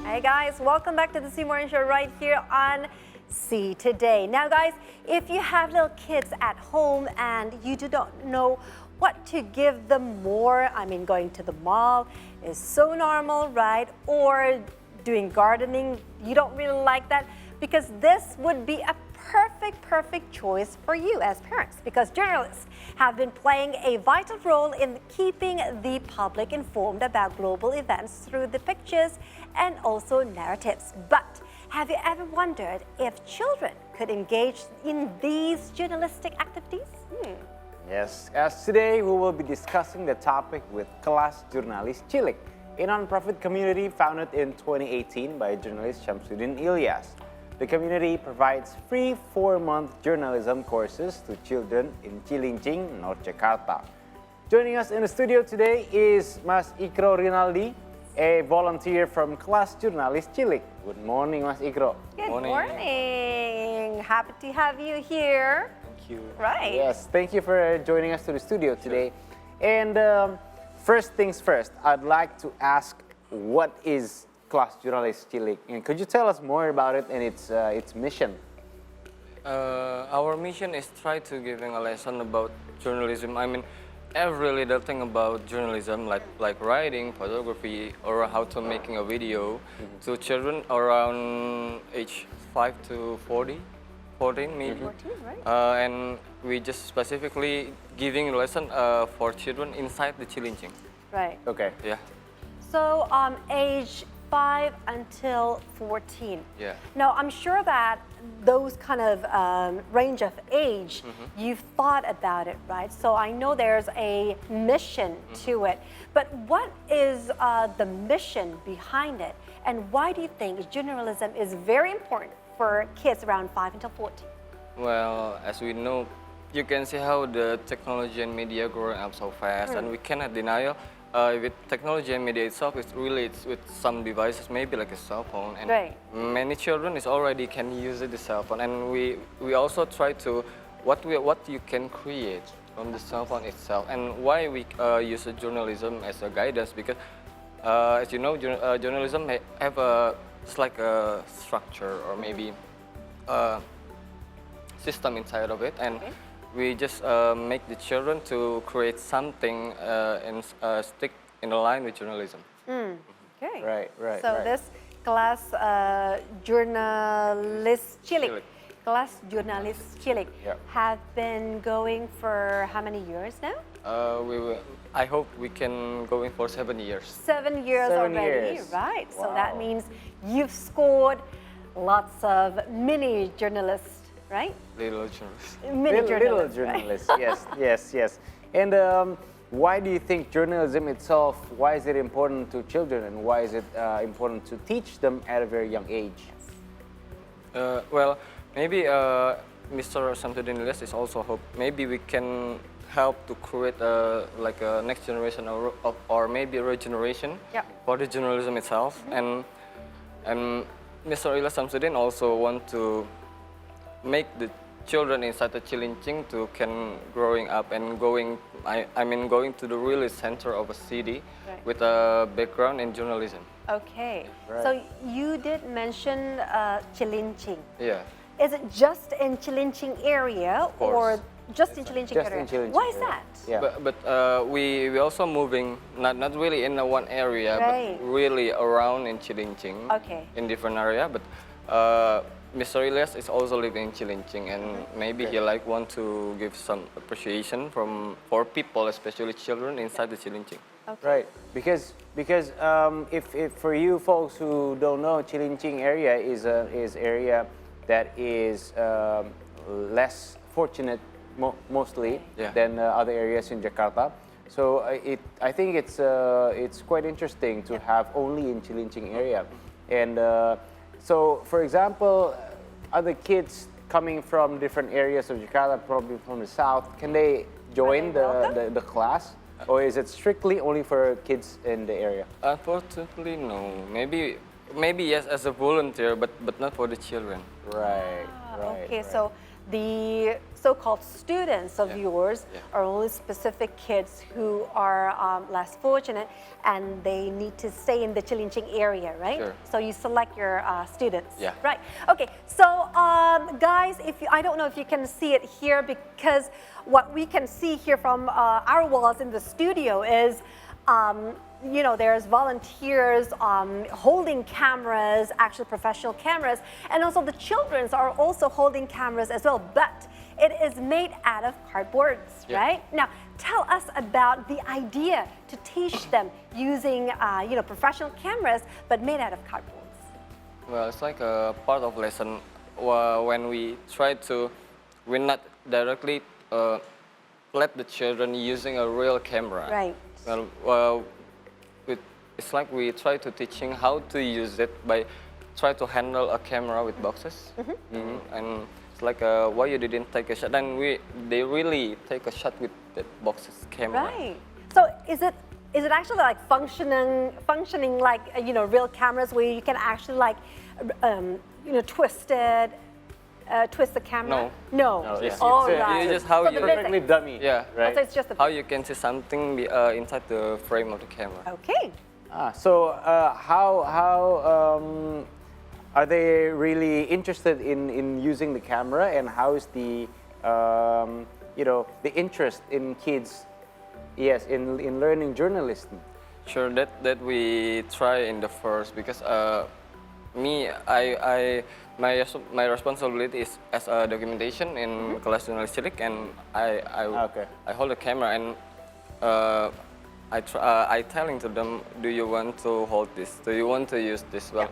Hey guys, welcome back to the C Morning Show right here on See Today. Now guys, if you have little kids at home and you do not know what to give them more, going to the mall is so normal, right? Or doing gardening, you don't really like that, because this would be a perfect choice for you as parents, because journalists have been playing a vital role in keeping the public informed about global events through the pictures and also narratives. But have you ever wondered if children could engage in these journalistic activities? Yes, as today we will be discussing the topic with Kelas Jurnalis Cilik, a non-profit community founded in 2018 by journalist Syamsuddin Ilyas. The community provides free 4-month journalism courses to children in Cilincing, North Jakarta. Joining us in the studio today is Mas Iqro Rinaldi, a volunteer from Kelas Jurnalis Cilik. Good morning, Mas Iqro. Good morning. Happy to have you here. Thank you. Right. Yes, thank you for joining us to the studio today. And first things first, I'd like to ask, what is Kelas Jurnalis Cilik, and could you tell us more about it and its mission? Our mission is try to giving a lesson about journalism. Every little thing about journalism, like writing, photography, or how to making a video, to children around age 5 to 14 maybe. 14, right? And we just specifically giving lesson for children inside the Cilincing. Right. Okay. Yeah. So age 5 until 14. Yeah. Now, I'm sure that those kind of range of age, you've thought about it, right? So I know there's a mission to it. But what is the mission behind it? And why do you think journalism is very important for kids around 5 until 14? Well, as we know, you can see how the technology and media growing up so fast, and we cannot deny with technology and media itself, it's with some devices, maybe like a cell phone, and many children is already can use the cell phone, and we also try to what you can create from the cell phone itself, and why we use journalism as a guidance, because as you know, journalism have it's like a structure or maybe a system inside of it, and we just make the children to create something and stick in a line with journalism. Okay. Right. So this Kelas Jurnalis Cilik, Kelas Jurnalis Cilik, have been going for how many years now? I hope we can go in for 7 years. 7 years 7 already, years. right? Wow. So that means you've scored lots of mini journalists. Right? Little journalists. Little journalists, right? yes. And why do you think journalism itself, why is it important to children, and why is it important to teach them at a very young age? Well, maybe Mr. Syamsuddin Ilyas is also hope maybe we can help to create like a next generation or maybe a regeneration for the journalism itself, and Mr. Ilyas Syamsuddin also want to make the children inside the Cilincing to can growing up and going to the really center of a city with a background in journalism. Okay. Right. So you did mention Cilincing. Yeah. Is it just in Cilincing area or just in Cilincing Just area? in Cilincing Why is area. that? Yeah. But we also moving not really in one area, but really around in Cilincing. Okay. In different area, but Mr. Ilyas is also living in Cilincing, and maybe he want to give some appreciation for people, especially children inside the Cilincing. Okay. Right, because if for you folks who don't know, Cilincing area is area that is less fortunate mostly than other areas in Jakarta. So I think it's quite interesting to have only in Cilincing area, and so for example, other kids coming from different areas of Jakarta, probably from the south, can they join the class? Or is it strictly only for kids in the area? Unfortunately, no. Maybe yes, as a volunteer, but not for the children. Right. Okay, so the so-called students of Yeah. yours Yeah. are only specific kids who are less fortunate and they need to stay in the Chilincing area, right? Sure. So you select your students. Yeah. Right. Okay. So guys, I don't know if you can see it here, because what we can see here from our walls in the studio is there's volunteers holding cameras, actually professional cameras, and also the children are also holding cameras as well, but it is made out of cardboards, Yeah. right? Now, tell us about the idea to teach them using, professional cameras, but made out of cardboards. Well, it's like a part of lesson when we try to, we're not directly let the children using a real camera. Right. Well, it's like we try to teaching how to use it by try to handle a camera with boxes. And it's like why you didn't take a shot, and they really take a shot with the boxes camera. Right. So is it actually like functioning like real cameras where you can actually like twist the camera? No. No. It's, All it's, right. It's just how So you- the perfectly basics. dummy. Yeah. Right. So it's just the How you can see something inside the frame of the camera. Okay. So how are they really interested in using the camera, and how is the the interest in kids, yes, in learning journalism? Sure, that we try in the first, because my responsibility is as a documentation in Kelas Jurnalis Cilik, and Okay. I hold a camera, and I telling to them, do you want to hold this? Do you want to use this? Well,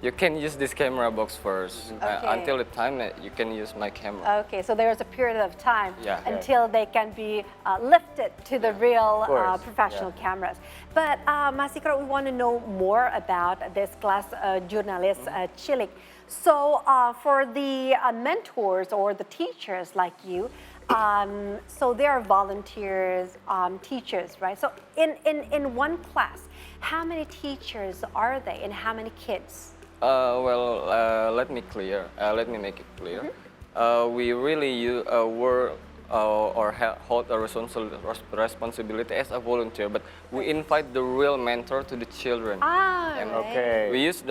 you can use this camera box first Okay. until the time that you can use my camera. Okay, so there's a period of time Yeah. until they can be lifted to the real course, professional cameras. But Mas Iqro, we want to know more about this Kelas Jurnalis Cilik. So for the mentors or the teachers like you, so they are volunteers, teachers, right? So in one class, how many teachers are they and how many kids? Let me make it clear. We really hold a responsibility as a volunteer, but we invite the real mentor to the children. Right. Okay. We use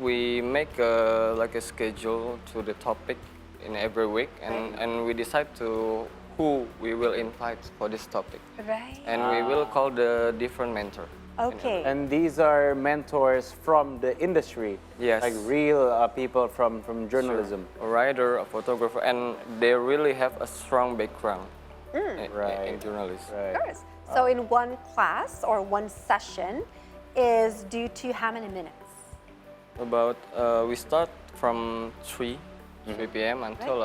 we make like a schedule to the topic in every week, and we decide to who we will invite for this topic, Right. and we will call the different mentor. Okay. And these are mentors from the industry, Yes. like real people from journalism. A writer, a photographer, and they really have a strong background Right. in journalism. Right. Of course. So in one class or one session is due to how many minutes? About we start from 3 p.m. until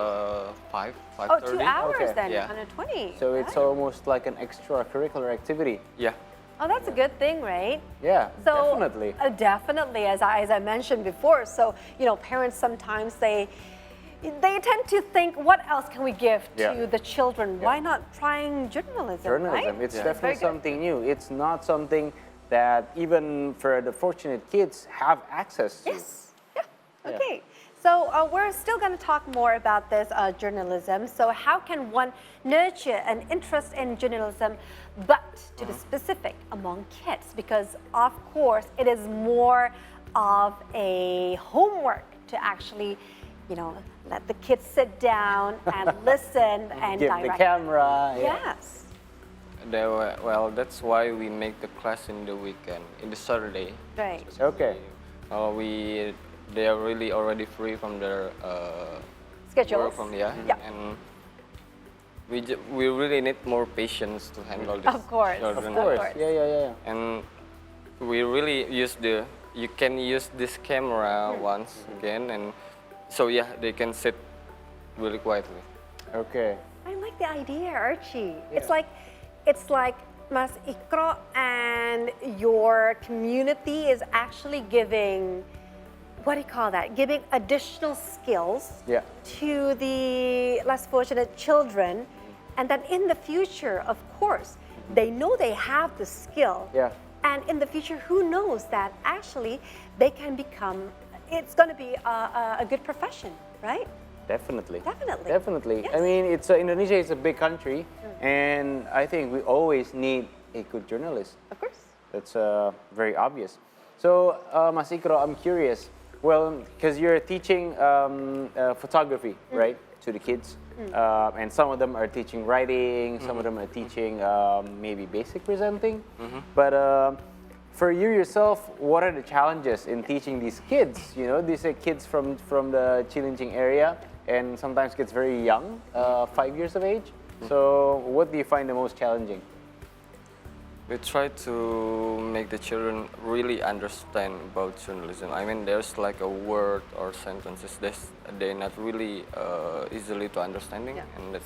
5, Oh, 5:30. 2 hours Okay. then, Yeah. 120. So it's Right. almost like an extracurricular activity. Yeah. Oh, that's a good thing, right? Yeah, So definitely. Definitely, as I mentioned before. So parents sometimes they tend to think, what else can we give to Yeah. the children? Why not trying journalism? Journalism, right? it's Yeah. Very definitely good. something new. It's not something that even for the fortunate kids have access to. Yes. Yeah. Okay. So we're still going to talk more about this journalism. So how can one nurture an interest in journalism, but to the specific among kids? Because of course it is more of a homework to actually, let the kids sit down and listen and Give the direct. camera. Yes. Well, that's why we make the class in the weekend, in the Saturday. Right. Okay. They are really already free from their Schedules. work Yeah. and we really need more patience to handle this. Of course. children. Of course. course. Yeah. And we really use you can use this camera once again, and so yeah, they can sit really quietly. Okay. I like the idea, Archie. Yeah. It's like Mas Iqro and your community is actually giving, what do you call that? Giving additional skills Yeah. to the less fortunate children, and then in the future, of course, they know they have the skill. Yeah. And in the future, who knows that actually they can become, it's going to be a good profession, right? Definitely. Definitely. Definitely. Yes. I mean, Indonesia is a big country, and I think we always need a good journalist. Of course. That's very obvious. So, Mas Iqro, I'm curious. Well, because you're teaching photography, right, to the kids, and some of them are teaching writing, some of them are teaching maybe basic presenting. But for you yourself, what are the challenges in teaching these kids? You know, these are kids from the Cilincing area, and sometimes kids very young, 5 years of age. So, what do you find the most challenging? We try to make the children really understand about journalism. I mean, there's like a word or sentences they're not really easily to understanding, and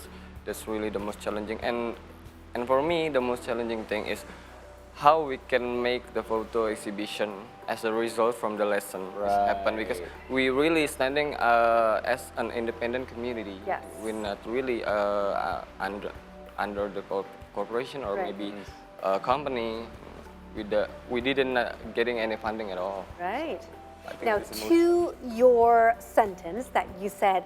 that's really the most challenging. And for me, the most challenging thing is how we can make the photo exhibition as a result from the lesson happen, because we really standing as an independent community. Yes. We're not really under the corporation or maybe company. We didn't getting any funding at all. Right. I think Now, that's the most- to your sentence that you said,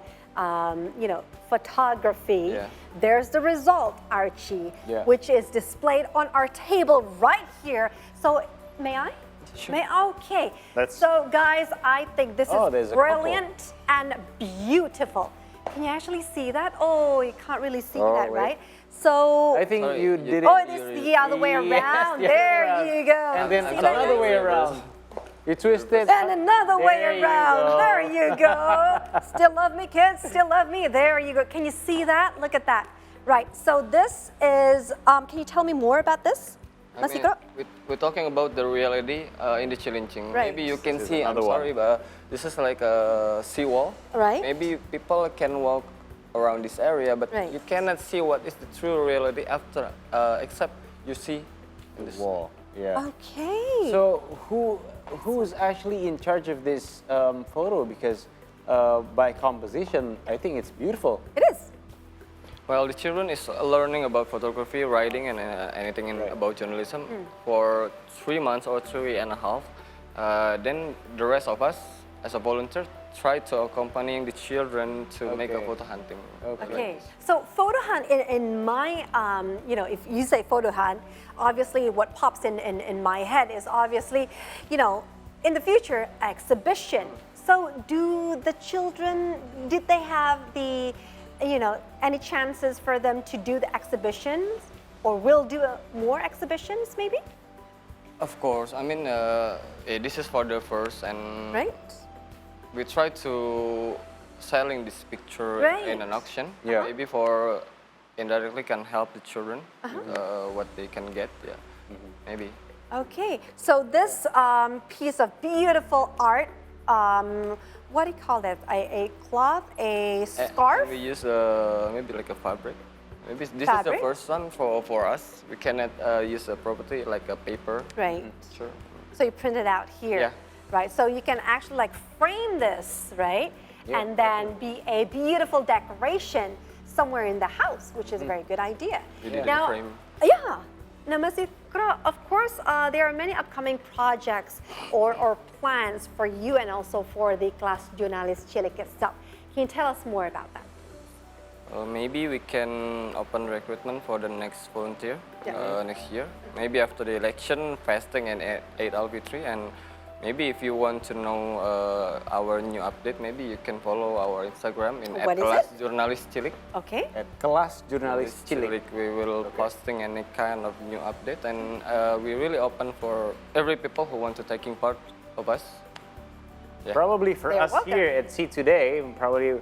you know, photography, Yeah. there's the result, Archie, Yeah. which is displayed on our table right here. So, may I? Sure. Okay. Let's- So, guys, I think this Oh, is there's a couple. brilliant and beautiful. Can you actually see that? Oh, you can't really see Oh, that, wait. right? So, I think Sorry, you you- did it. oh, it is the other way Yes, around. the other There way around. you go. And then I'm another sorry. way around. You twisted. And another way There you around. go. There you go. Still love me, kids. Still love me. There you go. Can you see that? Look at that. Right. So this is. Can you tell me more about this, I Mas mean, Iqro? we're talking about the reality in the Cilincing. Right. Maybe you can This is see, I'm another one. sorry, but this is like a seawall. Right. Maybe people can walk around this area, but Right. you cannot see what is the true reality after, except you see in this Wall. Yeah. Okay. So who's actually in charge of this photo? Because by composition, I think it's beautiful. it is. Well, the children is learning about photography, writing, and anything about journalism for 3 months or 3.5. Then the rest of us, as a volunteer, try to accompanying the children to make a Okay. photo hunting. Okay. So photo hunt in my, you know, if you say photo hunt, obviously what pops in my head is obviously, you know, in the future, exhibition. So do the children, did they have the, you know, any chances for them to do the exhibitions, or will do more exhibitions maybe? Of course, I mean, this is for the first, and Right? we try to selling this picture Right. in an auction. Yeah. Maybe for indirectly can help the children what they can get. Yeah, maybe. Okay. So this piece of beautiful art, what do you call that? A cloth, a scarf? We use maybe like a fabric. Maybe this is Fabric? the first one for us. We cannot use a property like a paper. Right. Sure. So you print it out here. Yeah. Right. So you can actually like frame this, right? Yeah, And then be a beautiful decoration somewhere in the house, which is a very good idea. We did Now, frame. yeah. Now, Mas Iqro, of course, there are many upcoming projects or plans for you and also for the Kelas Jurnalis Cilik itself. Can you tell us more about that? Maybe we can open recruitment for the next volunteer Yeah. next year. Maybe after the election, fasting and Eid al-Fitri. And maybe if you want to know our new update, maybe you can follow our Instagram in What is Kelas it? Jurnalis Cilik. Okay. At Kelas Jurnalis Cilik. We will posting any kind of new update, and we really open for every people who want to taking part of us. Yeah. Probably for They're us welcome. here at See Today, probably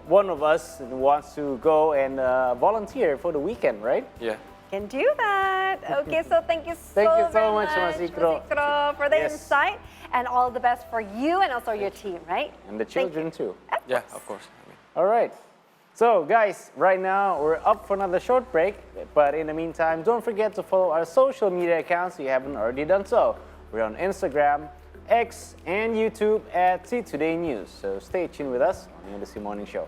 one of us wants to go and volunteer for the weekend, right? Yeah. Can do that. Okay, so thank you so, Thank you so very much, Mas Iqro. for the Yes. insight, and all the best for you and also your team, right? And the Thank children you. too. Yeah, of course. All right. So, guys, right now we're up for another short break. But in the meantime, don't forget to follow our social media accounts if you haven't already done so. We're on Instagram, X, and YouTube at See Today News. So stay tuned with us on the Odyssey Morning Show.